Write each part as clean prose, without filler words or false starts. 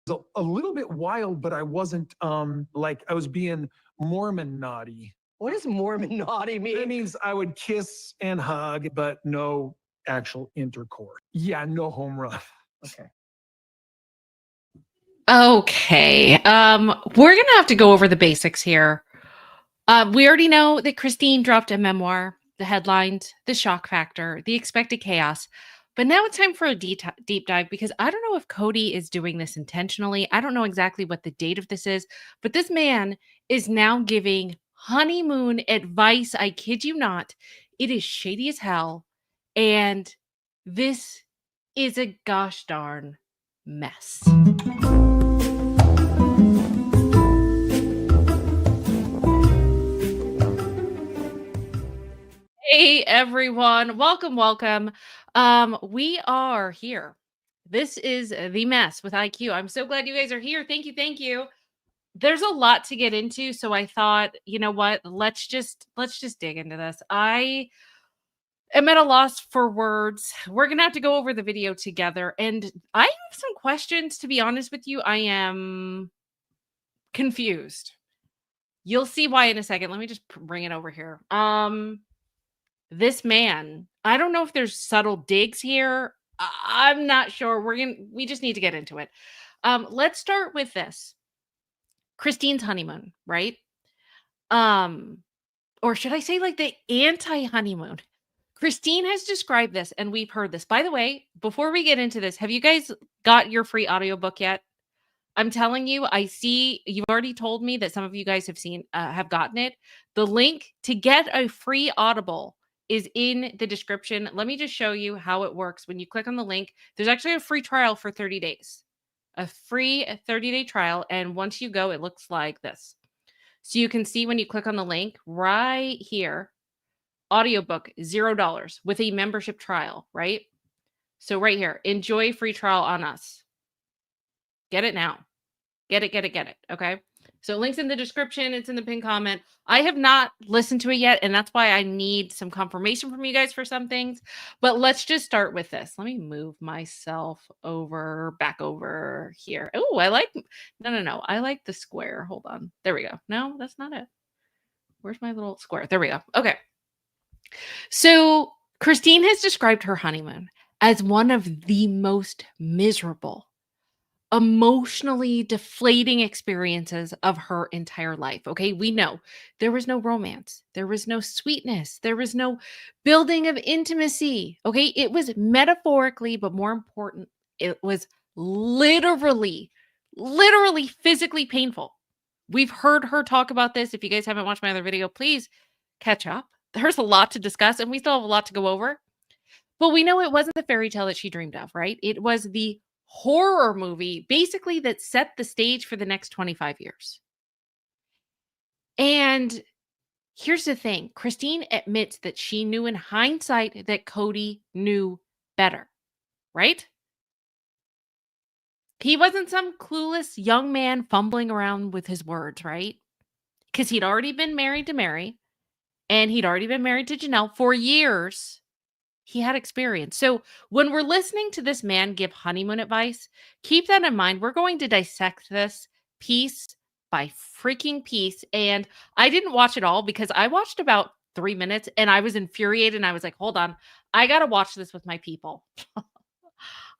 a little bit wild, but I wasn't like I was being Mormon naughty. What does Mormon naughty mean? It means I would kiss and hug, but no actual intercourse. Yeah, no home run. Okay. Okay. We're gonna have to go over the basics here. We already know that Christine dropped a memoir, the headlines, the shock factor, the expected chaos. But now it's time for a deep dive because I don't know if Kody is doing this intentionally. I don't know exactly what the date of this is, but this man is now giving honeymoon advice. I kid you not. It is shady as hell. And this is a gosh darn mess. Hey everyone, welcome. We are here. This is The Mess with IQ. I'm so glad you guys are here. Thank you. There's a lot to get into, so I thought, you know what? Let's just dig into this. I am at a loss for words. We're gonna have to go over the video together, and I have some questions. To be honest with you, I am confused. You'll see why in a second. Let me just bring it over here. This man, I don't know if there's subtle digs here. I'm not sure. We just need to get into it. Let's start with this. Christine's honeymoon, right? Or should I say like the anti-honeymoon? Christine has described this, and we've heard this. By the way, before we get into this, have you guys got your free audiobook yet? I'm telling you, I see you've already told me that some of you guys have gotten it. The link to get a free Audible is in the description. Let me just show you how it works. When you click on the link, there's actually a free trial for 30 days. A free 30-day trial. And once you go, it looks like this. So you can see when you click on the link right here, audiobook, $0 with a membership trial, right? So right here, enjoy free trial on us. Get it now. Get it. Okay. So links in the description. It's in the pinned comment. I have not listened to it yet, and that's why I need some confirmation from you guys for some things. But let's just start with this. Let me move myself back over here. Oh, no. I like the square. Hold on. There we go. No, that's not it. Where's my little square? There we go. Okay. So Christine has described her honeymoon as one of the most miserable, emotionally deflating experiences of her entire life. Okay, we know there was no romance, there was no sweetness, there was no building of intimacy. Okay, it was metaphorically, but more important, it was literally physically painful. We've heard her talk about this. If you guys haven't watched my other video, please catch up. There's a lot to discuss, and we still have a lot to go over. But we know it wasn't the fairy tale that she dreamed of, right? It was the horror movie, basically, that set the stage for the next 25 years. And here's the thing. Christine admits that she knew in hindsight that Kody knew better, right? He wasn't some clueless young man fumbling around with his words, right? Because he'd already been married to Mary, and he'd already been married to Janelle for years. He had experience. So when we're listening to this man give honeymoon advice, keep that in mind. We're going to dissect this piece by freaking piece. And I didn't watch it all because I watched about 3 minutes and I was infuriated. And I was like, hold on, I got to watch this with my people.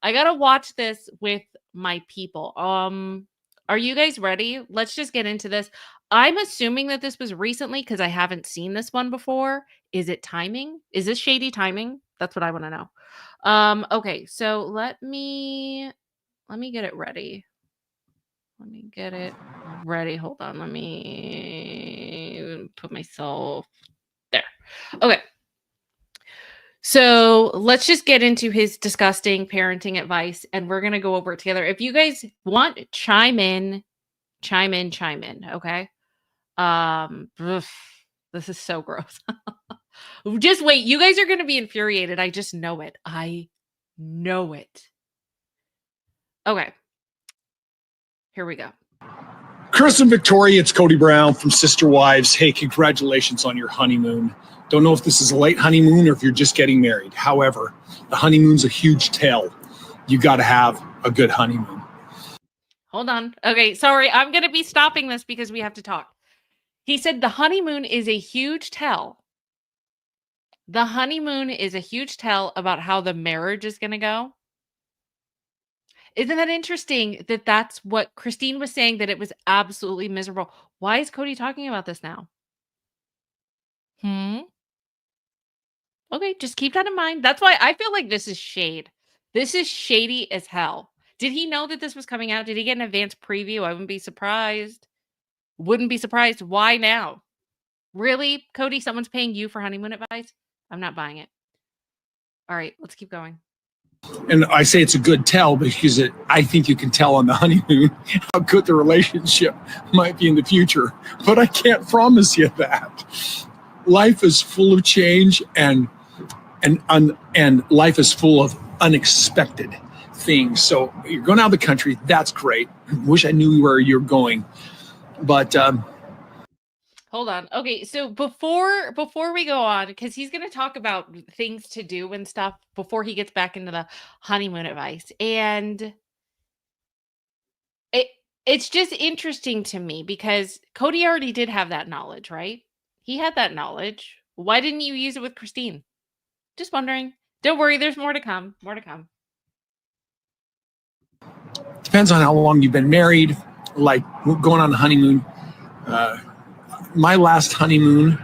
I got to watch this with my people. Are you guys ready? Let's just get into this. I'm assuming that this was recently because I haven't seen this one before. Is it timing? Is this shady timing? That's what I want to know. Okay, so let me get it ready. Hold on. Let me put myself there. Okay. So let's just get into his disgusting parenting advice, and we're going to go over it together. If you guys want, chime in. Okay. This is so gross. Just wait. You guys are going to be infuriated. I just know it. I know it. Okay. Here we go. Chris and Victoria, it's Kody Brown from Sister Wives. Hey, congratulations on your honeymoon. Don't know if this is a late honeymoon or if you're just getting married. However, the honeymoon's a huge tell. You got to have a good honeymoon. Hold on. Okay, sorry. I'm going to be stopping this because we have to talk. He said the honeymoon is a huge tell. The honeymoon is a huge tell about how the marriage is going to go. Isn't that interesting that that's what Christine was saying, that it was absolutely miserable? Why is Kody talking about this now? Okay, just keep that in mind. That's why I feel like this is shade. This is shady as hell. Did he know that this was coming out? Did he get an advance preview? I wouldn't be surprised. Wouldn't be surprised. Why now? Really, Kody? Someone's paying you for honeymoon advice? I'm not buying it. All right, let's keep going. And I say it's a good tell because I think you can tell on the honeymoon how good the relationship might be in the future. But I can't promise you that. Life is full of change, and life is full of unexpected things. So you're going out of the country. That's great. Wish I knew where you're going. But hold on. Okay, so before we go on, because he's going to talk about things to do and stuff before he gets back into the honeymoon advice, and it's just interesting to me because Kody already did have that knowledge, right? He had that knowledge. Why didn't you use it with Christine? Just wondering. Don't worry, there's more to come. More to come. Depends on how long you've been married. Like going on a honeymoon. My last honeymoon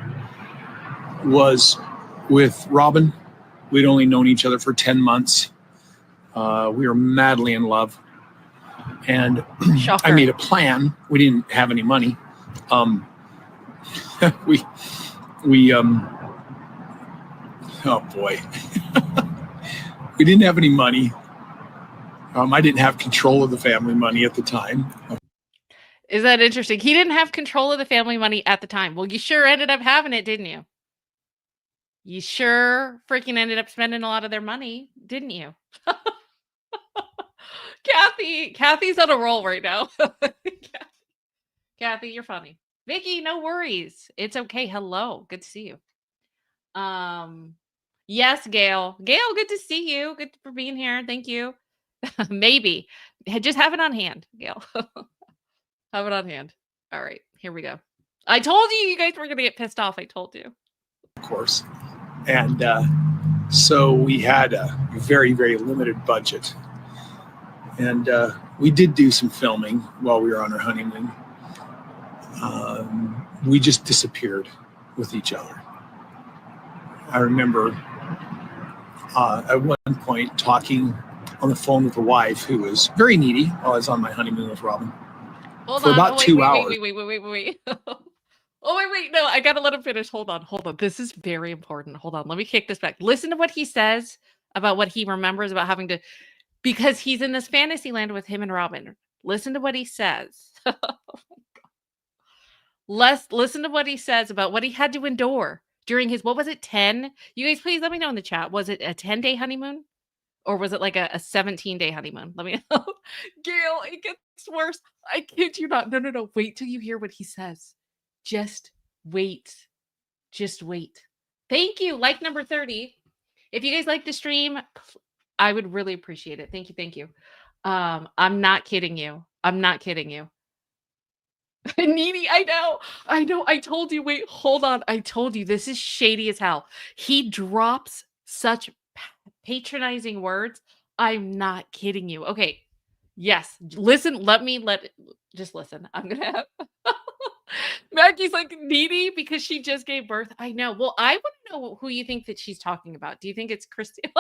was with Robin. We'd only known each other for 10 months. We were madly in love. And Shocker. I made a plan. We didn't have any money. We oh boy. We didn't have any money. I didn't have control of the family money at the time. Is that interesting? He didn't have control of the family money at the time. Well, you sure ended up having it, didn't you? You sure freaking ended up spending a lot of their money, didn't you? Kathy's on a roll right now. Kathy, you're funny. Vicky, no worries. It's okay. Hello. Good to see you. Yes, Gail. Gail, good to see you. Good for being here. Thank you. Maybe. Just have it on hand, Gail. Have it on hand. All right, here we go. I told you guys were going to get pissed off. I told you. Of course. And so we had a very, very limited budget. And we did do some filming while we were on our honeymoon. We just disappeared with each other. I remember at one point talking on the phone with a wife who was very needy while I was on my honeymoon with Robin. Hold for on. about 2 hours. Wait. Oh, wait. No, I got to let him finish. Hold on. This is very important. Hold on. Let me kick this back. Listen to what he says about what he remembers about having to, because he's in this fantasy land with him and Robin. Listen to what he says. Listen to what he says about what he had to endure during his, what was it, 10? You guys, please let me know in the chat. Was it a 10-day honeymoon? Or was it like a 17-day honeymoon? Let me know. Gail, it gets worse. I kid you not. No. Wait till you hear what he says. Just wait. Thank you. Like number 30. If you guys like the stream, I would really appreciate it. Thank you. I'm not kidding you. Needy, I know. I told you. Wait, hold on. I told you. This is shady as hell. He drops such patronizing words. I'm not kidding you. Okay. Yes. Listen. Just listen. I'm going to have Maggie's like needy because she just gave birth. I know. Well, I want to know who you think that she's talking about. Do you think it's Christine?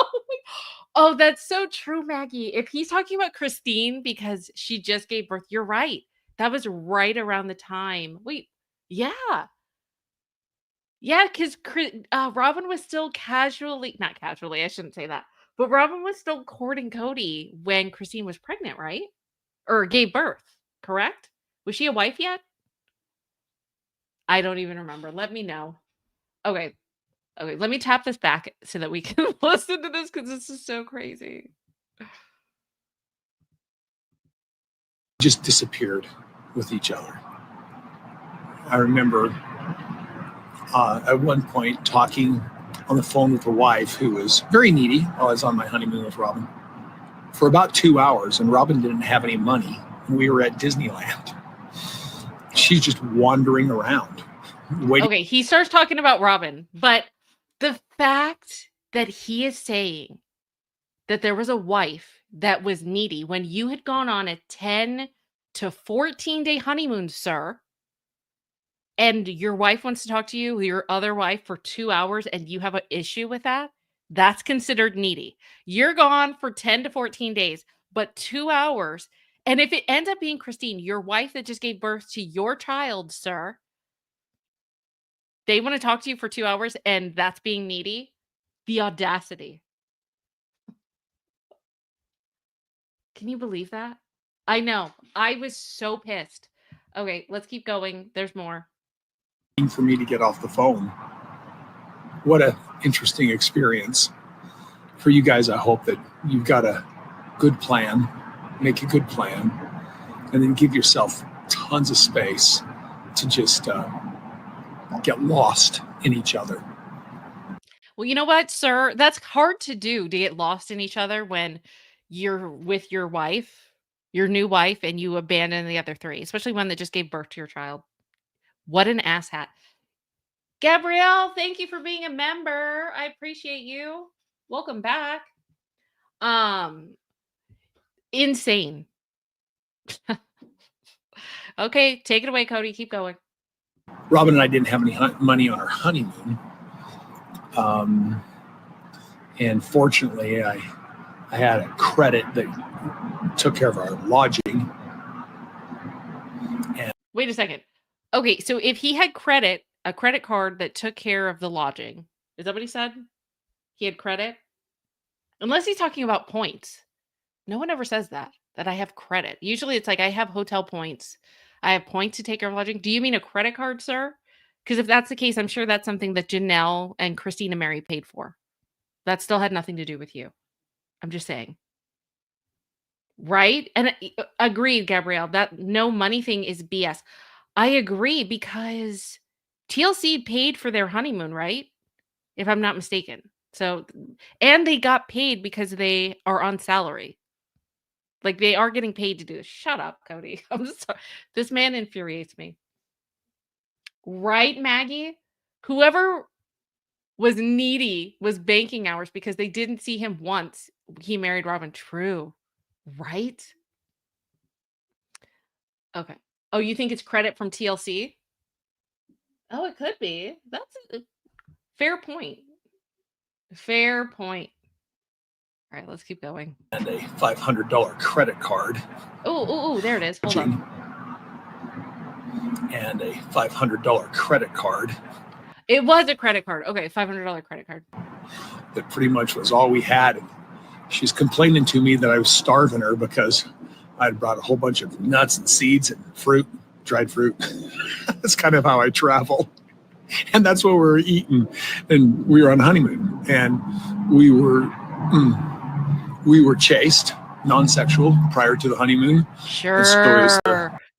Oh, that's so true, Maggie. If he's talking about Christine because she just gave birth, you're right. That was right around the time. Wait. Yeah. Yeah, because Robin was still not casually, I shouldn't say that, but Robin was still courting Kody when Christine was pregnant, right? Or gave birth, correct? Was she a wife yet? I don't even remember. Let me know. Okay, let me tap this back so that we can listen to this because this is so crazy. Just disappeared with each other. I remember at one point talking on the phone with a wife who was very needy while I was on my honeymoon with Robin for about 2 hours, and Robin didn't have any money. We were at Disneyland. She's just wandering around, waiting. Okay, he starts talking about Robin, but the fact that he is saying that there was a wife that was needy when you had gone on a 10 to 14-day honeymoon, sir, and your wife wants to talk to you, your other wife, for 2 hours, and you have an issue with that, that's considered needy. You're gone for 10 to 14 days, but 2 hours. And if it ends up being Christine, your wife that just gave birth to your child, sir, they want to talk to you for 2 hours and that's being needy, the audacity. Can you believe that? I know. I was so pissed. Okay, let's keep going. There's more. For me to get off the phone. What a interesting experience. For you guys, I hope that you've got a good plan, make a good plan, and then give yourself tons of space to just get lost in each other. Well, you know what, sir? That's hard to do, to get lost in each other when you're with your wife, your new wife, and you abandon the other three, especially one that just gave birth to your child. What an asshat. Gabrielle, thank you for being a member. I appreciate you. Welcome back. Insane. Okay, take it away, Kody. Keep going. Robin and I didn't have any money on our honeymoon. And fortunately, I had a credit that took care of our lodging. And wait a second. Okay, so if he had a credit card that took care of the lodging, is that what he said? He had credit? Unless he's talking about points. No one ever says that I have credit. Usually it's like I have hotel points. I have points to take care of lodging. Do you mean a credit card, sir? Because if that's the case, I'm sure that's something that Janelle and Christina Mary paid for. That still had nothing to do with you. I'm just saying. Right? And agreed, Gabrielle, that no money thing is BS. I agree because TLC paid for their honeymoon, right? If I'm not mistaken. So, and they got paid because they are on salary. Like they are getting paid to do this. Shut up, Kody. I'm just sorry. This man infuriates me. Right, Maggie? Whoever was needy was banking hours because they didn't see him once. He married Robin. True. Right? Okay. Oh, you think it's credit from TLC? Oh, it could be. That's a fair point. Fair point. All right, let's keep going. And a $500 credit card. Oh, there it is. Hold on. And a $500 credit card. It was a credit card. Okay, $500 credit card. That pretty much was all we had. And she's complaining to me that I was starving her because I had brought a whole bunch of nuts and seeds and fruit, dried fruit. That's kind of how I travel. And that's what we were eating. And we were on honeymoon. And we were chaste, non-sexual, prior to the honeymoon.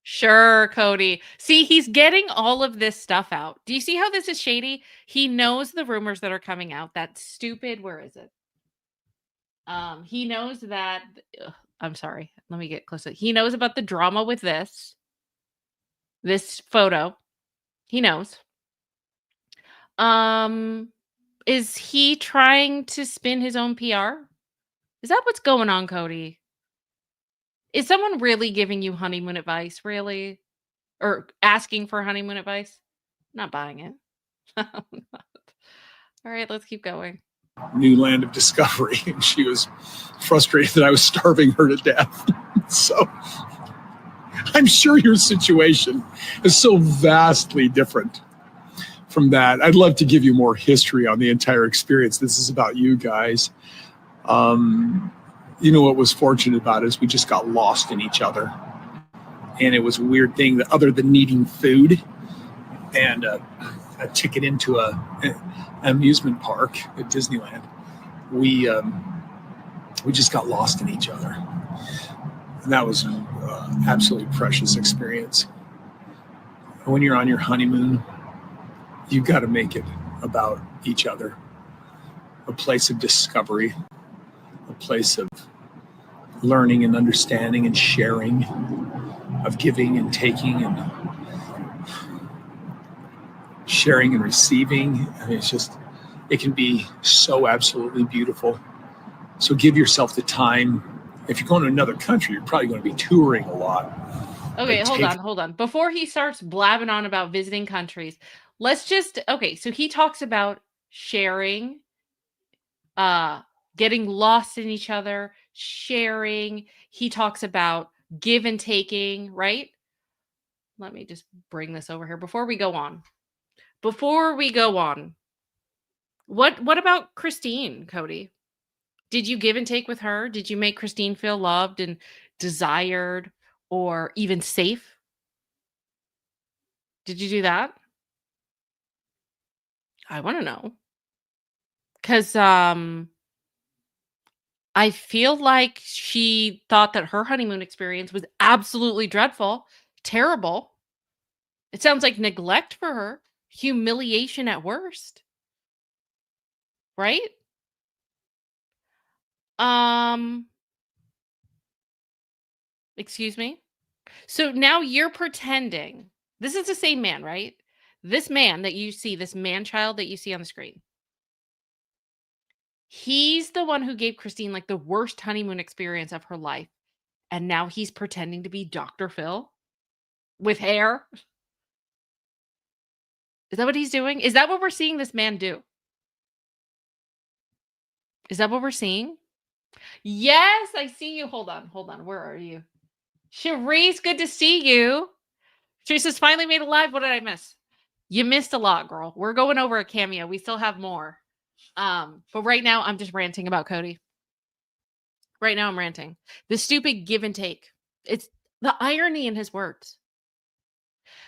Sure, Kody. See, he's getting all of this stuff out. Do you see how this is shady? He knows the rumors that are coming out. That's stupid. Where is it? He knows that. I'm sorry. Let me get closer. He knows about the drama with this photo. He knows. Is he trying to spin his own PR? Is that what's going on, Kody? Is someone really giving you honeymoon advice, really? Or asking for honeymoon advice? I'm not buying it. All right, let's keep going. New land of discovery. And she was frustrated that I was starving her to death. So I'm sure your situation is so vastly different from that. I'd love to give you more history on the entire experience. This is about you guys. You know what was fortunate about it is we just got lost in each other. And it was a weird thing that other than needing food and a ticket into an amusement park at Disneyland, we just got lost in each other. And that was an absolutely precious experience. When you're on your honeymoon, you've got to make it about each other. A place of discovery, a place of learning and understanding and sharing. of giving and taking and sharing and receiving. I mean, it can be so absolutely beautiful. So give yourself the time. If you're going to another country, you're probably going to be touring a lot. Okay, hold on. Before he starts blabbing on about visiting countries, let's just so he talks about sharing, getting lost in each other, sharing. He talks about give and taking, right? Let me just bring this over here before we go on. What about Christine, Kody? Did you give and take with her? Did you make Christine feel loved and desired or even safe? Did you do that? I want to know. Cuz I feel like she thought that her honeymoon experience was absolutely dreadful, terrible. It sounds like neglect for her, humiliation at worst, right? Um, excuse me. So now you're pretending. This is the same man, right? This man that you see, this man child that you see on the screen. He's the one who gave Christine like the worst honeymoon experience of her life. And now he's pretending to be Dr. Phil with hair. Is that what he's doing? Is that what we're seeing this man do? Is that what we're seeing? Yes, I see you. Hold on. Where are you? Cherise, good to see you. Teresa's finally made it live. What did I miss? You missed a lot, girl. We're going over a cameo. We still have more. But right now I'm just ranting about Kody. Right now I'm ranting. The stupid give and take. It's the irony in his words.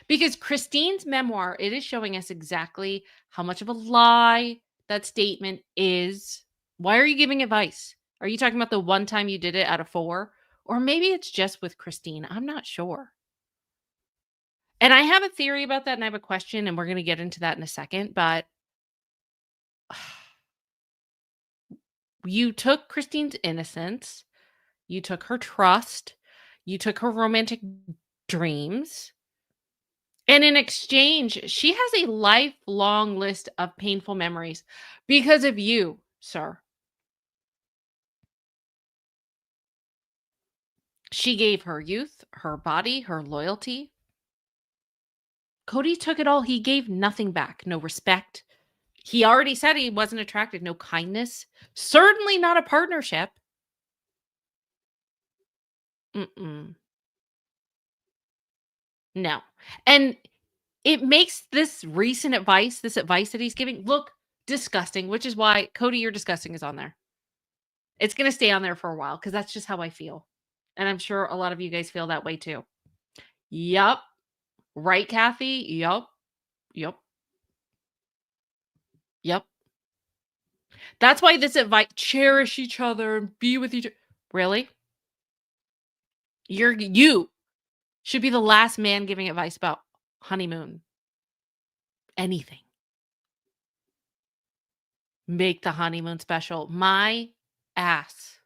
Because Christine's memoir, it is showing us exactly how much of a lie that statement is. Why are you giving advice? Are you talking about the one time you did it out of 4? Or maybe it's just with Christine. I'm not sure. And I have a theory about that and I have a question, and we're going to get into that in a second. But you took Christine's innocence, you took her trust, you took her romantic dreams. And in exchange, she has a lifelong list of painful memories because of you, sir. She gave her youth, her body, her loyalty. Kody took it all. He gave nothing back. No respect. He already said he wasn't attracted. No kindness. Certainly not a partnership. Mm-mm. No. And it makes this recent advice, this advice that he's giving, look disgusting, which is why Kody, you're disgusting is on there. It's going to stay on there for a while because that's just how I feel. And I'm sure a lot of you guys feel that way too. Yup. Right, Kathy? Yup. Yup. Yep. That's why this advice, cherish each other and be with each other. Really? You should be the last man giving advice about honeymoon. Anything. Make the honeymoon special. My ass.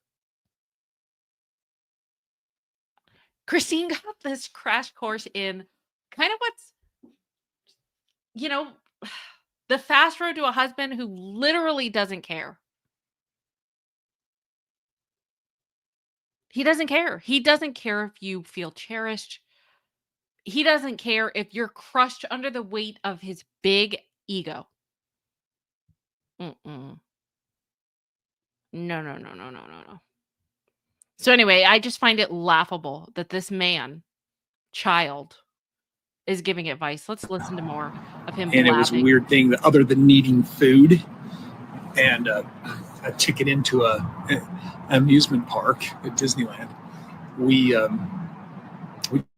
Christine got this crash course in kind of what's, the fast road to a husband who literally doesn't care. He doesn't care. He doesn't care if you feel cherished. He doesn't care if you're crushed under the weight of his big ego. Mm-mm. No. So anyway, I just find it laughable that this man, child, is giving advice. Let's listen to more of him. And blabbing. It was a weird thing that other than needing food and a ticket into an amusement park at Disneyland, we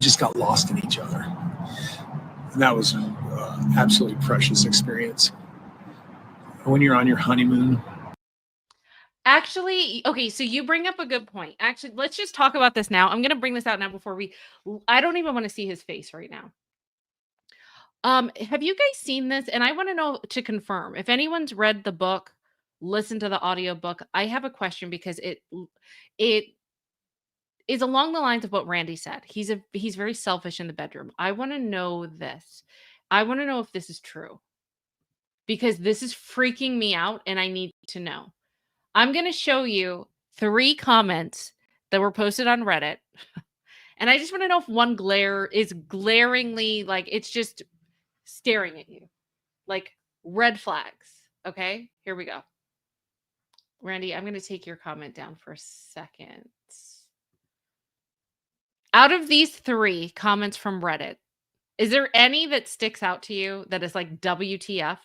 just got lost in each other. And that was an absolutely precious experience. When you're on your honeymoon. Actually, okay, so you bring up a good point. Actually, let's just talk about this now. I'm going to bring this out now before I don't even want to see his face right now. Have you guys seen this? And I want to know to confirm if anyone's read the book, listened to the audio book. I have a question because it is along the lines of what Randy said. He's very selfish in the bedroom. I want to know this. I want to know if this is true because this is freaking me out and I need to know. I'm going to show you 3 comments that were posted on Reddit. And I just want to know if one glare is glaringly like it's just staring at you. Like red flags. Okay? Here we go. Randy, I'm going to take your comment down for a second. Out of these 3 comments from Reddit, is there any that sticks out to you that is like WTF?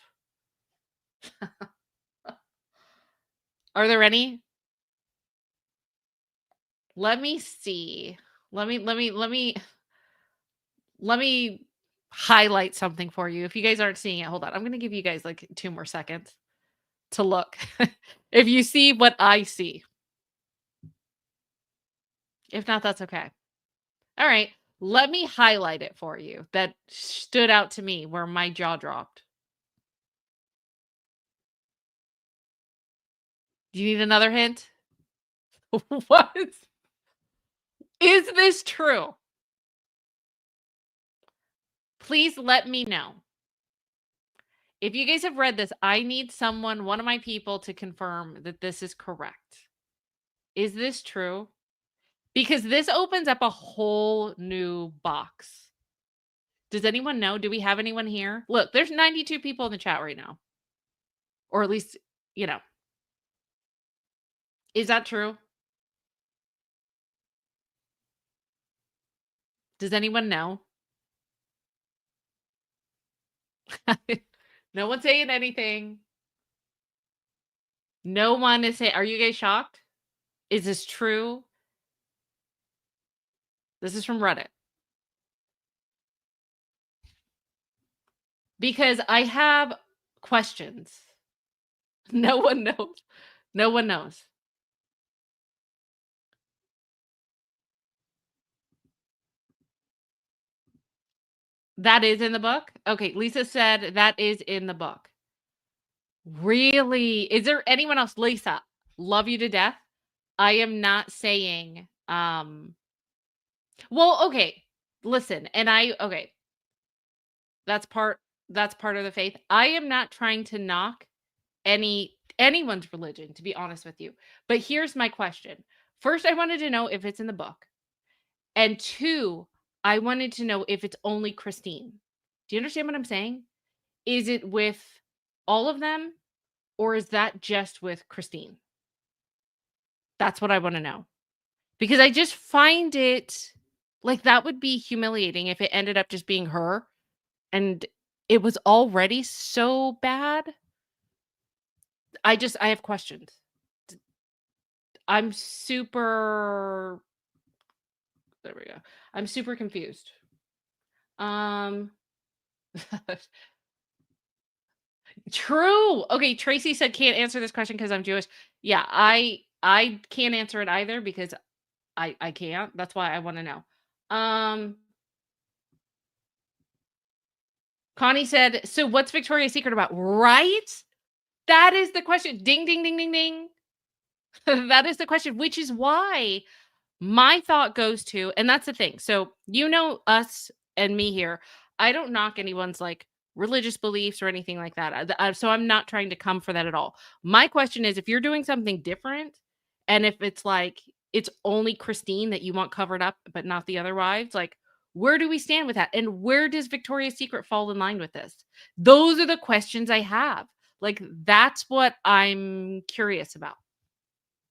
Are there any? Let me see. Let me highlight something for you. If you guys aren't seeing it, hold on. I'm going to give you guys like 2 more seconds to look. If you see what I see. If not, that's okay. All right. Let me highlight it for you that stood out to me where my jaw dropped. Do you need another hint? What? Is this true? Please let me know. If you guys have read this, I need someone, one of my people, to confirm that this is correct. Is this true? Because this opens up a whole new box. Does anyone know? Do we have anyone here? Look, there's 92 people in the chat right now. Or at least, you know. Is that true? Does anyone know? No one's saying anything. No one is saying, are you guys shocked? Is this true? This is from Reddit. Because I have questions. No one knows. No one knows. That is in the book? Okay, Lisa said that is in the book. Really? Is there anyone else? Lisa, love you to death. I am not saying, well, okay, listen, and okay, that's part of the faith. I am not trying to knock anyone's religion, to be honest with you. But here's my question. First, I wanted to know if it's in the book. And 2, I wanted to know if it's only Christine. Do you understand what I'm saying? Is it with all of them or is that just with Christine? That's what I want to know. Because I just find it like that would be humiliating if it ended up just being her and it was already so bad. I have questions. I'm super There we go. I'm super confused. True. Okay, Tracy said can't answer this question because I'm Jewish. Yeah, I can't answer it either because I can't. That's why I want to know. Connie said, so what's Victoria's Secret about? Right? That is the question. Ding, ding, ding, ding, ding. That is the question, which is why my thought goes to, and that's the thing. So, you know, us and me here, I don't knock anyone's like religious beliefs or anything like that. So I'm not trying to come for that at all. My question is, if you're doing something different and if it's like, it's only Christine that you want covered up, but not the other wives, like, where do we stand with that? And where does Victoria's Secret fall in line with this? Those are the questions I have. Like, that's what I'm curious about.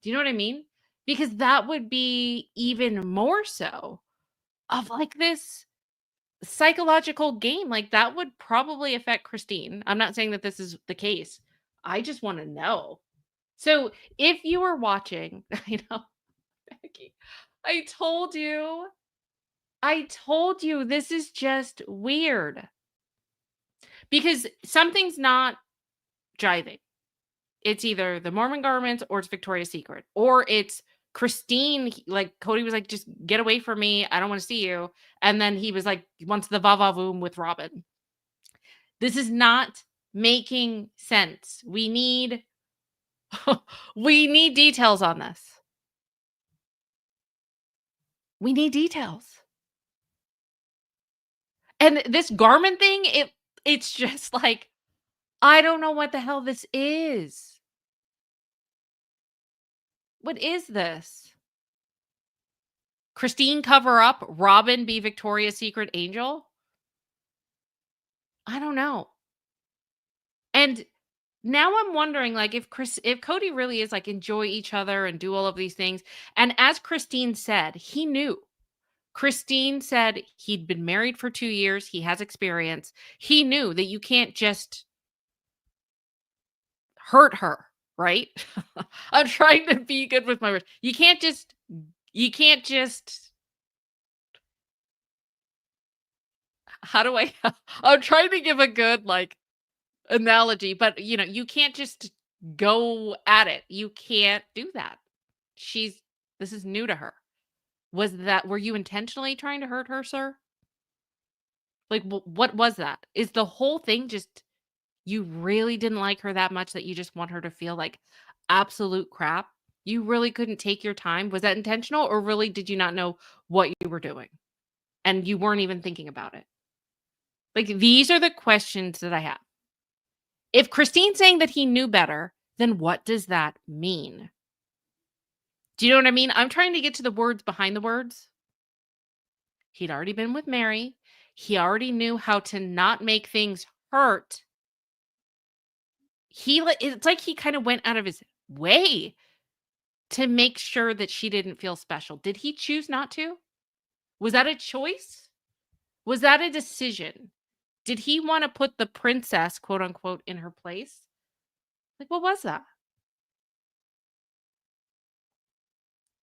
Do you know what I mean? Because that would be even more so of like this psychological game. Like that would probably affect Christine. I'm not saying that this is the case. I just want to know. So if you were watching, I know, Becky, I told you this is just weird. Because something's not jiving. It's either the Mormon garments or it's Victoria's Secret. Or it's Christine, like Kody was like, just get away from me. I don't want to see you. And then he was like, wants the va-va-voom with Robin. This is not making sense. We need details on this. We need details. And this garment thing, it's just like, I don't know what the hell this is. What is this? Christine cover up, Robin be Victoria's Secret angel? I don't know. And now I'm wondering, like, if Kody really is like enjoy each other and do all of these things. And as Christine said, he knew. Christine said he'd been married for 2 years. He has experience. He knew that you can't just hurt her, right? I'm trying to be good with my words. You can't just how do I I'm trying to give a good like analogy, but you can't just go at it. You can't do that. This is new to her. Were you intentionally trying to hurt her, sir? Like what was that? Is the whole thing just you really didn't like her that much that you just want her to feel like absolute crap? You really couldn't take your time? Was that intentional, or really did you not know what you were doing and you weren't even thinking about it? Like, these are the questions that I have. If Christine's saying that he knew better, then what does that mean? Do you know what I mean? I'm trying to get to the words behind the words. He'd already been with Mary. He already knew how to not make things hurt. It's like he kind of went out of his way to make sure that she didn't feel special. Did he choose not to? Was that a choice? Was that a decision? Did he want to put the princess, quote unquote, in her place? Like, what was that?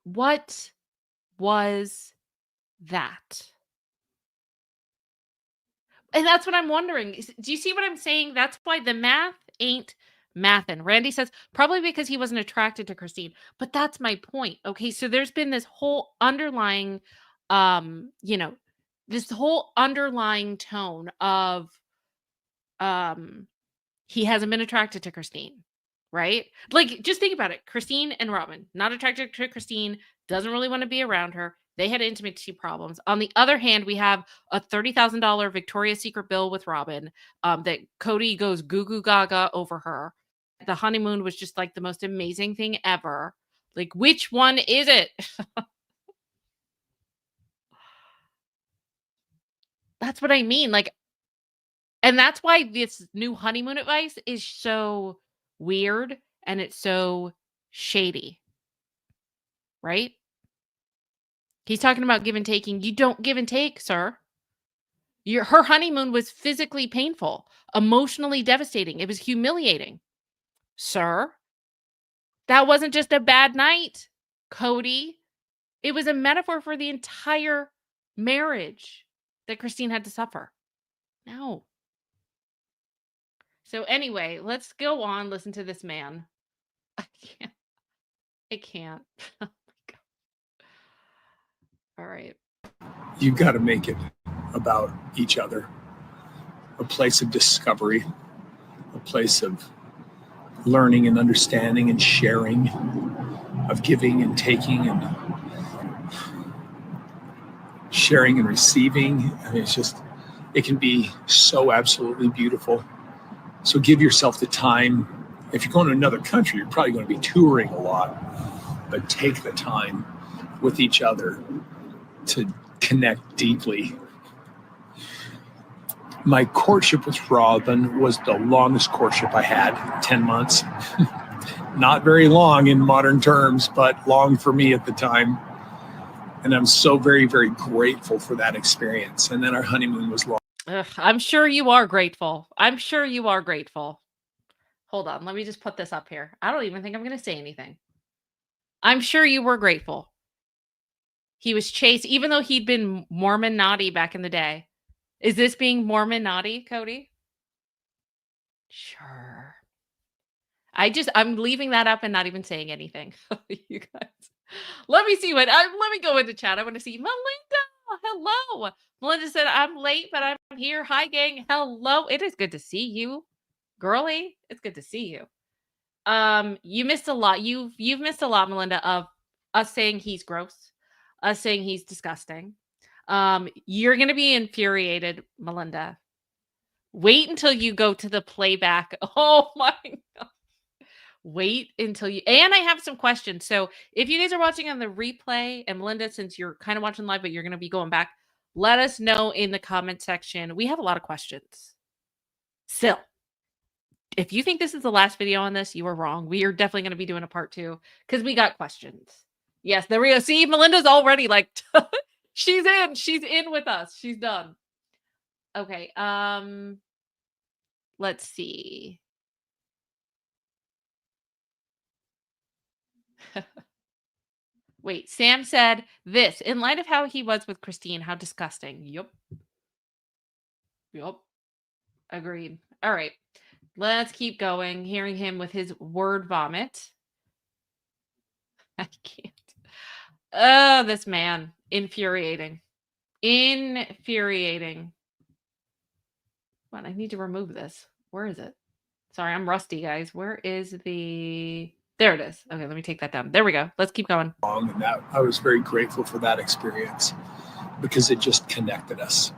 What was that? And that's what I'm wondering. Do you see what I'm saying? That's why the math ain't mathin'. Randy says, probably because he wasn't attracted to Christine. But that's my point. Okay, so there's been this whole underlying, this whole underlying tone of he hasn't been attracted to Christine, right? Like, just think about it. Christine and Robin, not attracted to Christine, doesn't really want to be around her. They had intimacy problems. On the other hand, we have a $30,000 Victoria's Secret bill with Robin that Kody goes goo goo gaga over her. The honeymoon was just like the most amazing thing ever. Like, which one is it? That's what I mean. Like, and that's why this new honeymoon advice is so weird and it's so shady. Right? He's talking about give and taking. You don't give and take, sir. Her honeymoon was physically painful, emotionally devastating. It was humiliating. Sir, that wasn't just a bad night, Kody. It was a metaphor for the entire marriage that Christine had to suffer. No. So anyway, let's go on. Listen to this man. I can't. I can't. Oh my God. All right. You've got to make it about each other, a place of discovery, a place of learning and understanding and sharing, of giving and taking and sharing and receiving. I mean, it can be so absolutely beautiful. So give yourself the time. If you're going to another country, you're probably going to be touring a lot, but take the time with each other to connect deeply. My courtship with Robin was the longest courtship I had, 10 months. Not very long in modern terms, but long for me at the time. And I'm so very, very grateful for that experience. And then our honeymoon was long. I'm sure you are grateful. I'm sure you are grateful. Hold on. Let me just put this up here. I don't even think I'm going to say anything. I'm sure you were grateful. He was chased, even though he'd been Mormon naughty back in the day. Is this being Mormon naughty, Kody? Sure. I'm leaving that up and not even saying anything. You guys. Let me see let me go into chat. I want to see Melinda. Hello. Melinda said, I'm late, but I'm here. Hi, gang. Hello. It is good to see you. Girly, it's good to see you. You missed a lot. You've missed a lot, Melinda, of us saying he's gross. us saying he's disgusting. You're going to be infuriated, Melinda. Wait until you go to the playback. Oh my God. Wait until you, and I have some questions. So if you guys are watching on the replay, and Melinda, since you're kind of watching live, but you're going to be going back, let us know in the comment section. We have a lot of questions. Still, if you think this is the last video on this, you are wrong. We are definitely going to be doing a part 2 because we got questions. Yes, there we go. See, Melinda's already like, she's in with us. She's done. Okay. Let's see. Wait, Sam said this in light of how he was with Christine. How disgusting. Yep. Agreed. All right. Let's keep going. Hearing him with his word vomit. I can't. Oh, this man. Infuriating. Infuriating. Come on, I need to remove this. Where is it? Sorry, I'm rusty, guys. Where is the... There it is. Okay, let me take that down. There we go. Let's keep going. And that I was very grateful for that experience because it just connected us,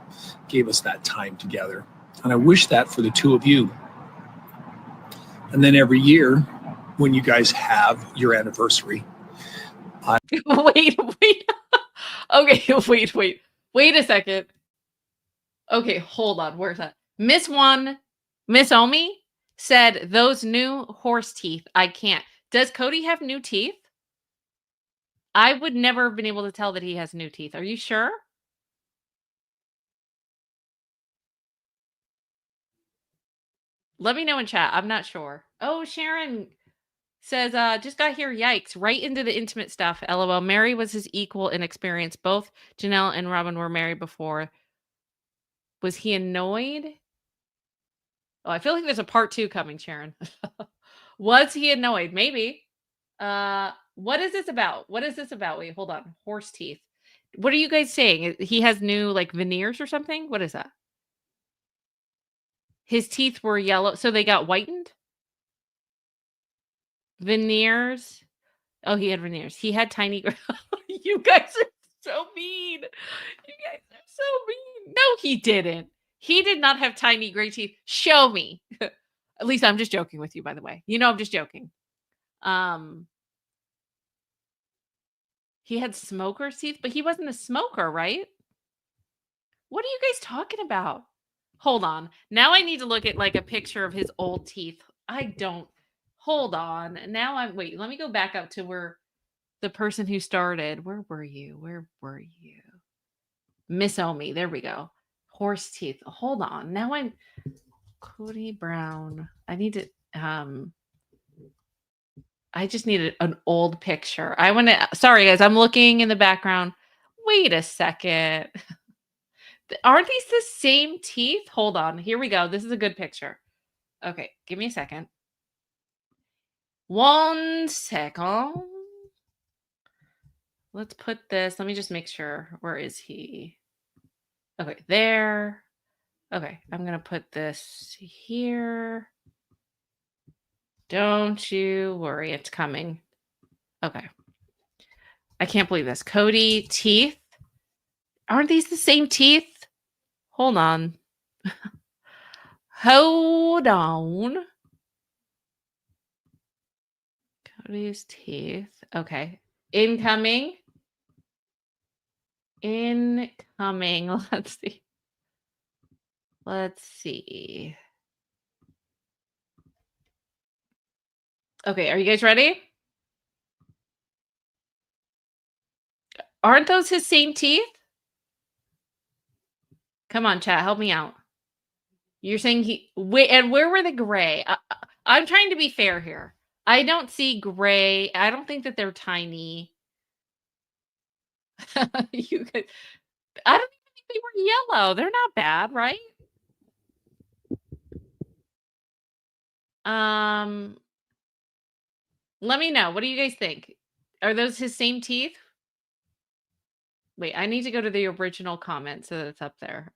gave us that time together. And I wish that for the two of you. And then every year when you guys have your anniversary. Wait. Okay, wait a second. Okay, hold on. Where's that? Miss Omi said those new horse teeth. I can't. Does Kody have new teeth? I would never have been able to tell that he has new teeth. Are you sure? Let me know in chat. I'm not sure. Oh, Sharon says, just got here. Yikes. Right into the intimate stuff. LOL. Mary was his equal in experience. Both Janelle and Robin were married before. Was he annoyed? Oh, I feel like there's a part 2 coming, Sharon. Was he annoyed? Maybe. What is this about? What is this about? Wait, hold on. Horse teeth. What are you guys saying? He has new like veneers or something? What is that? His teeth were yellow, so they got whitened? Veneers. Oh, he had veneers. He had tiny... You guys are so mean. You guys are so mean. No, he didn't. He did not have tiny gray teeth. Show me. At least I'm just joking with you, by the way. You know I'm just joking. He had smoker's teeth, but he wasn't a smoker, right? What are you guys talking about? Hold on. Now I need to look at like a picture of his old teeth. I don't. Hold on. Now I'm... Wait, let me go back up to where the person who started... Where were you? Where were you? Miss Omi. There we go. Horse teeth. Hold on. Now I'm... Kody Brown. I need to... I just needed an old picture. I want to... Sorry, guys. I'm looking in the background. Wait a second. Aren't these the same teeth? Hold on. Here we go. This is a good picture. Okay. Give me a second. 1 second. Let's put this. Let me just make sure. Where is he? Okay. There. Okay. I'm going to put this here. Don't you worry. It's coming. Okay. I can't believe this. Kody, teeth. Aren't these the same teeth? Hold on. Hold on. Cody's teeth. Okay. Incoming. Incoming. Let's see. Let's see. Okay. Are you guys ready? Aren't those his same teeth? Come on, chat. Help me out. You're saying he... Wait, and where were the gray? I'm trying to be fair here. I don't see gray. I don't think that they're tiny. You could... I don't even think they were yellow. They're not bad, right? Let me know. What do you guys think? Are those his same teeth? Wait, I need to go to the original comment so that it's up there.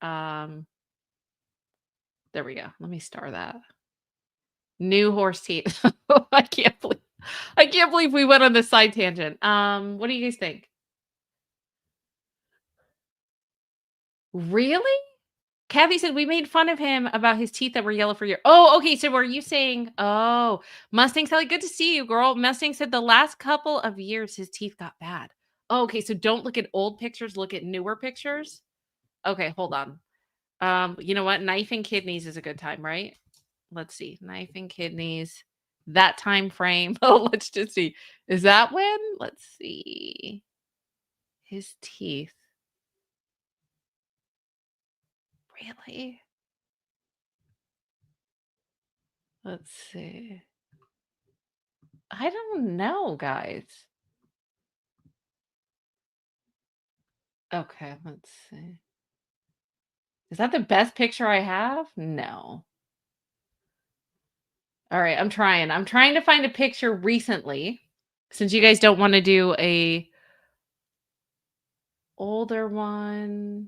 There we go. Let me star that. New horse teeth. I can't believe we went on this side tangent. What do you guys think? Really? Kathy said we made fun of him about his teeth that were yellow for years. Oh, okay. So were you saying, oh, Mustang Sally, good to see you, girl. Mustang said the last couple of years his teeth got bad. Oh, okay. So don't look at old pictures, look at newer pictures. Okay, hold on. You know what? Knife and kidneys is a good time, right? Let's see. Knife and kidneys. That time frame. Oh, let's just see. Is that when? Let's see. His teeth. Really? Let's see. I don't know, guys. Okay, let's see. Is that the best picture I have? No. All right, I'm trying. I'm trying to find a picture recently, since you guys don't want to do a older one.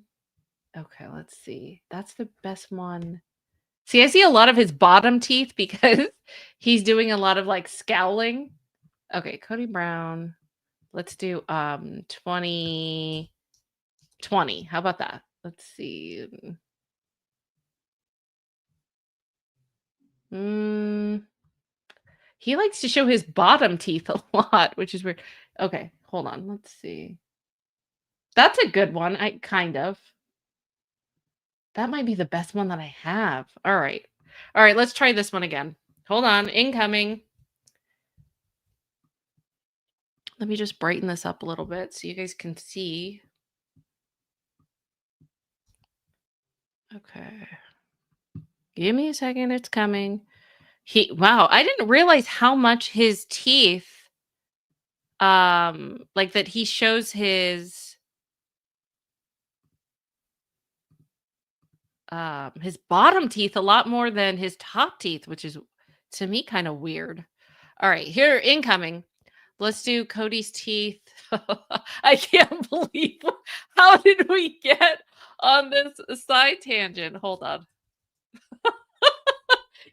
Okay, let's see. That's the best one. See, I see a lot of his bottom teeth because he's doing a lot of like scowling. Okay, Kody Brown. Let's do 2020. How about that? Let's see. He likes to show his bottom teeth a lot, which is weird. Okay, hold on. Let's see. That's a good one. I kind of. That might be the best one that I have. All right. All right, let's try this one again. Hold on. Incoming. Let me just brighten this up a little bit so you guys can see. Okay. Give me a second. It's coming. Wow, I didn't realize how much his teeth like that he shows his bottom teeth a lot more than his top teeth, which is to me kind of weird. All right, here incoming. Let's do Kody's teeth. I can't believe how did we get on this side tangent? Hold on.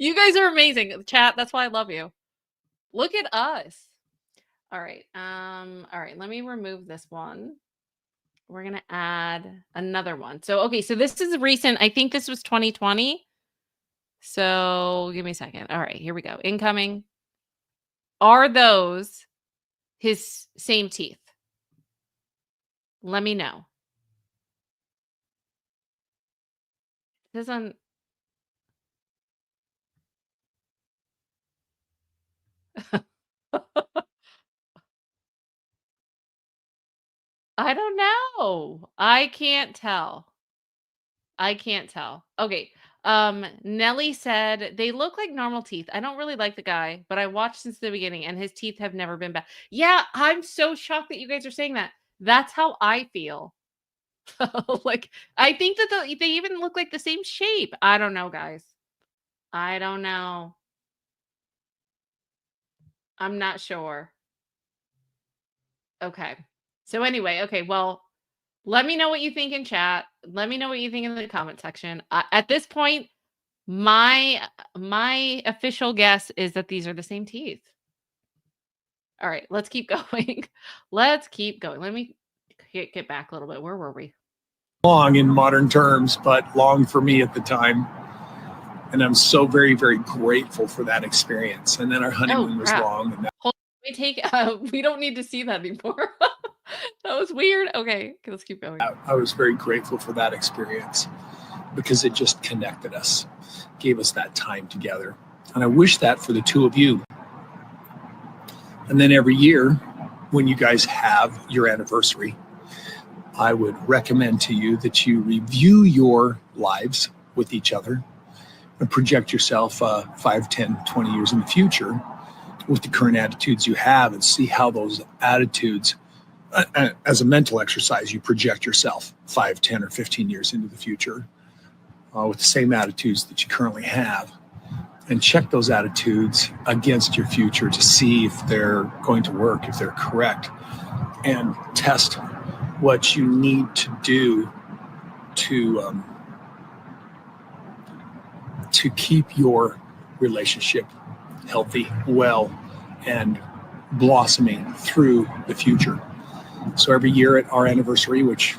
You guys are amazing. Chat, that's why I love you. Look at us. All right. All right, let me remove this one. We're going to add another one. So, okay, so this is recent. I think this was 2020. So, give me a second. All right, here we go. Incoming. Are those his same teeth? Let me know. This on I don't know. I can't tell. I can't tell. Okay. Nelly said they look like normal teeth. I don't really like the guy, but I watched since the beginning and his teeth have never been bad. Yeah, I'm so shocked that you guys are saying that. That's how I feel. Like I think that they even look like the same shape. I don't know, guys. I don't know. I'm not sure. Okay. So anyway, okay, well, let me know what you think in chat. Let me know what you think in the comment section. At this point, my official guess is that these are the same teeth. All right, let's keep going. Let's keep going. Let me get back a little bit. Where were we? Long in modern terms, but long for me at the time. And I'm so very, very grateful for that experience. And then our honeymoon was long. And Hold on, let me take, we don't need to see that anymore. That was weird. Okay, let's keep going. I was very grateful for that experience because it just connected us, gave us that time together. And I wish that for the two of you. And then every year, when you guys have your anniversary, I would recommend to you that you review your lives with each other and project yourself 5, 10, 20 years in the future with the current attitudes you have and see how those attitudes, as a mental exercise, you project yourself 5, 10, or 15 years into the future with the same attitudes that you currently have, and check those attitudes against your future to see if they're going to work, if they're correct, and test what you need to do to keep your relationship healthy, well, and blossoming through the future. So every year at our anniversary, which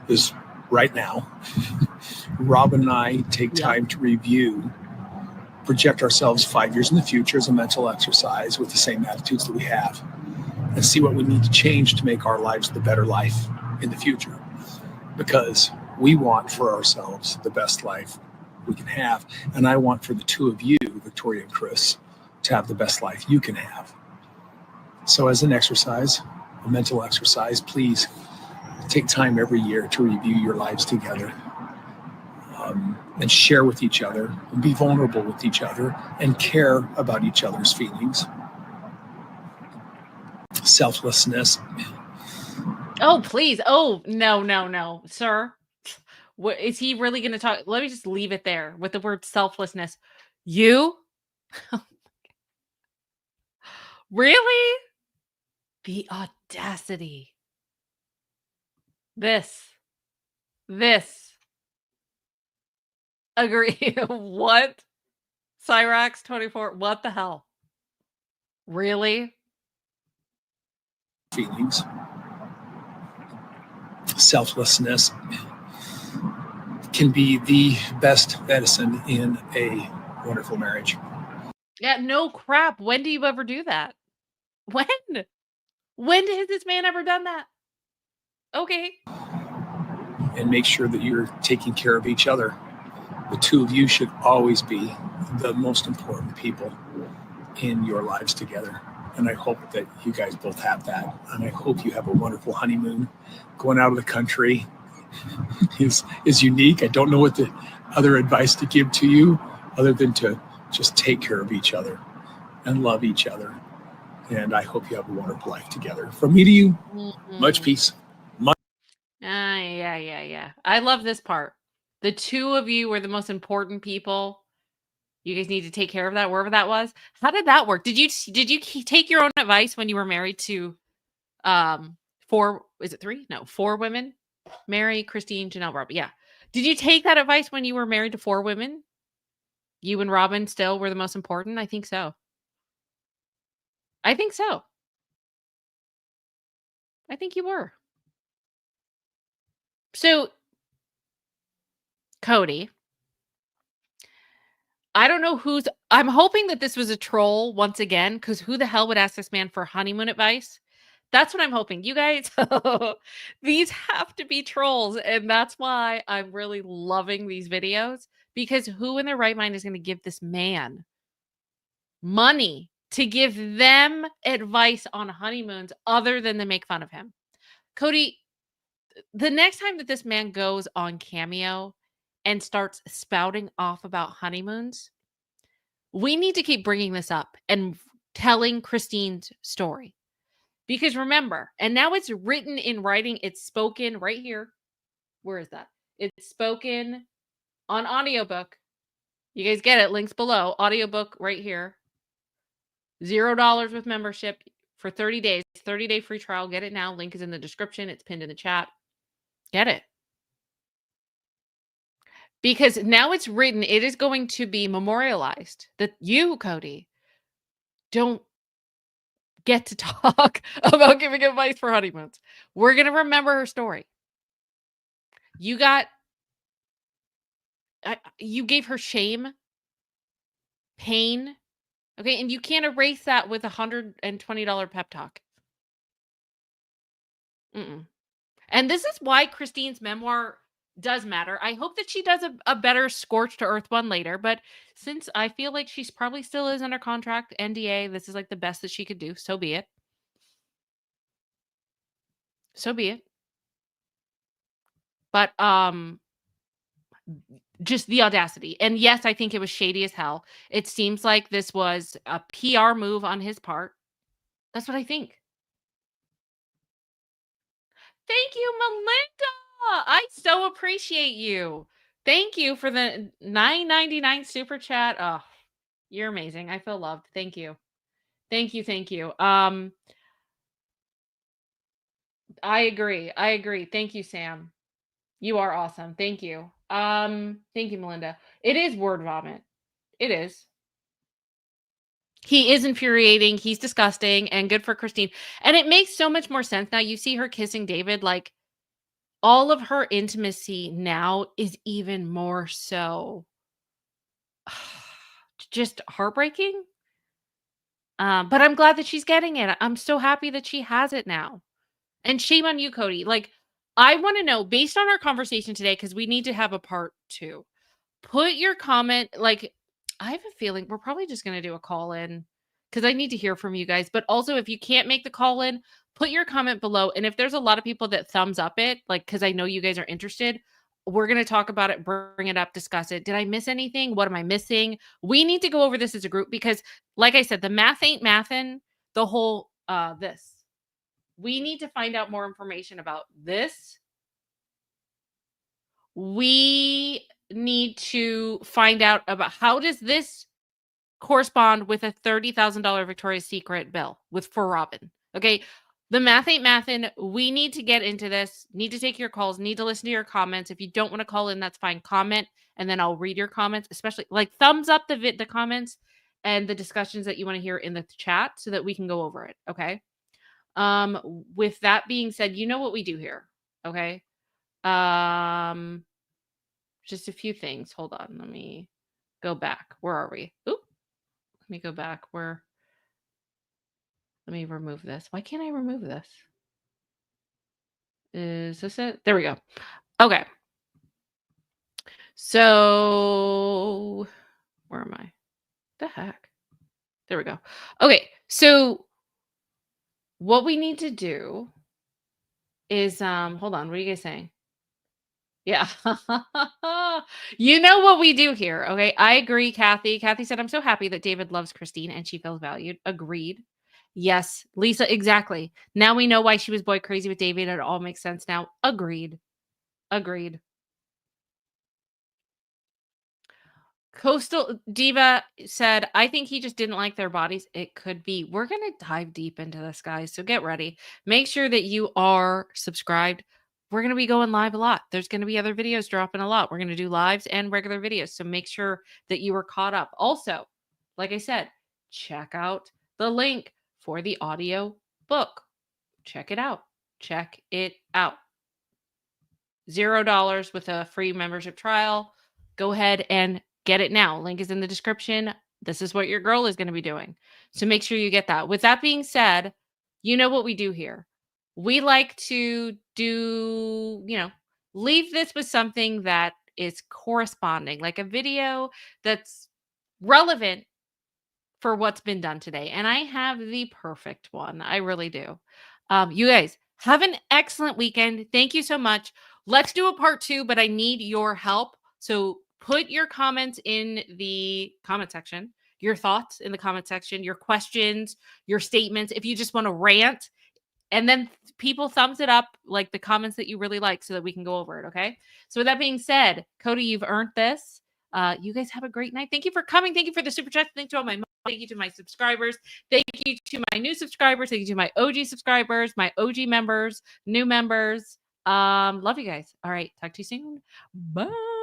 is right now, Rob and I take time to review, project ourselves 5 years in the future as a mental exercise with the same attitudes that we have, and see what we need to change to make our lives the better life in the future. Because we want for ourselves the best life we can have. And I want for the two of you, Victoria and Chris, to have the best life you can have. So as an exercise, a mental exercise, please take time every year to review your lives together, and share with each other, and be vulnerable with each other, and care about each other's feelings. Selflessness. Oh, please. Oh, no, sir. What is he really going to talk? Let me just leave it there with the word selflessness. You? Really? The audacity. This. Agree. What? Cyrax 24. What the hell? Really? Feelings. Selflessness can be the best medicine in a wonderful marriage. Yeah, no crap. When do you ever do that? When? When has this man ever done that? Okay. And make sure that you're taking care of each other. The two of you should always be the most important people in your lives together. And I hope that you guys both have that. And I hope you have a wonderful honeymoon. Going out of the country is unique. I don't know what the other advice to give to you other than to just take care of each other and love each other. And I hope you have a wonderful life together. From me to you, much peace. Yeah. I love this part. The two of you were the most important people. You guys need to take care of that wherever that was. How did that work? Did you take your own advice when you were married to 4 women? Mary, Christine, Janelle, Rob. Yeah. Did you take that advice when you were married to 4 women? You and Robin still were the most important? I think so. I think you were. So, Kody, I don't know I'm hoping that this was a troll once again, because who the hell would ask this man for honeymoon advice? That's what I'm hoping. You guys, these have to be trolls. And that's why I'm really loving these videos, because who in their right mind is going to give this man money to give them advice on honeymoons other than to make fun of him? Kody, the next time that this man goes on Cameo and starts spouting off about honeymoons, we need to keep bringing this up and telling Christine's story. Because remember, and now it's written in writing, it's spoken right here. Where is that? It's spoken on audiobook. You guys get it. Links below. Audiobook right here. $0 with membership for 30 days. 30-day free trial. Get it now. Link is in the description. It's pinned in the chat. Get it. Because now it's written, it is going to be memorialized that you, Kody, don't get to talk about giving advice for honeymoons. We're going to remember her story. You gave her shame, pain, okay? And you can't erase that with $120 pep talk. And this is why Christine's memoir does matter. I hope that she does a better scorched earth one later, but since I feel like she's probably still is under contract, NDA, this is like the best that she could do. So be it. But just the audacity. And yes, I think it was shady as hell. It seems like this was a PR move on his part. That's what I think. Thank you, Melinda. I so appreciate you. Thank you for the $9.99 super chat. Oh, you're amazing. I feel loved. Thank you. Thank you. I agree. Thank you, Sam. You are awesome. Thank you. Thank you, Melinda. It is word vomit. It is. He is infuriating. He's disgusting, and good for Christine. And it makes so much more sense now. You see her kissing David, like, all of her intimacy now is even more so just heartbreaking. But I'm glad that she's getting it. I'm so happy that she has it now. And shame on you, Kody. Like, I want to know, based on our conversation today, because we need to have a part 2. Put your comment, like, I have a feeling we're probably just going to do a call in because I need to hear from you guys. But also, if you can't make the call in, put your comment below. And if there's a lot of people that thumbs up it, like, because I know you guys are interested, we're going to talk about it, bring it up, discuss it. Did I miss anything? What am I missing? We need to go over this as a group because, like I said, the math ain't mathin'. The whole, this. We need to find out more information about this. We need to find out about how does this correspond with a $30,000 Victoria's Secret bill for Robin. Okay. The math ain't mathin'. We need to get into this. Need to take your calls. Need to listen to your comments. If you don't want to call in, that's fine. Comment, and then I'll read your comments, especially like thumbs up the comments and the discussions that you want to hear in the chat so that we can go over it. Okay. With that being said, you know what we do here. Okay. Just a few things. Hold on. Let me go back. Where are we? Oop. Let me go back. Let me remove this. Why can't I remove this? Is this it? There we go. Okay. So where am I? The heck? There we go. Okay. So what we need to do is hold on. What are you guys saying? Yeah. You know what we do here. Okay. I agree, Kathy. Kathy said, I'm so happy that David loves Christine and she feels valued. Agreed. Yes, Lisa, exactly. Now we know why she was boy crazy with David. It all makes sense now. Agreed. Agreed. Coastal Diva said, I think he just didn't like their bodies. It could be. We're going to dive deep into this, guys. So get ready. Make sure that you are subscribed. We're going to be going live a lot. There's going to be other videos dropping a lot. We're going to do lives and regular videos. So make sure that you are caught up. Also, like I said, check out the link for the audio book. Check it out. Check it out. $0 with a free membership trial. Go ahead and get it now. Link is in the description. This is what your girl is going to be doing. So make sure you get that. With that being said, you know what we do here. We like to do, leave this with something that is corresponding, like a video that's relevant for what's been done today. And I have the perfect one. I really do. You guys have an excellent weekend. Thank you so much. Let's do a part 2, but I need your help. So put your comments in the comment section, your thoughts in the comment section, your questions, your statements. If you just want to rant, and then people thumbs it up, like the comments that you really like, so that we can go over it. Okay. So with that being said, Kody, you've earned this. You guys have a great night. Thank you for coming. Thank you for the super chat. Thank you to all my mom. Thank you to my subscribers. Thank you to my new subscribers. Thank you to my OG subscribers, my OG members, new members. Love you guys. All right. Talk to you soon. Bye.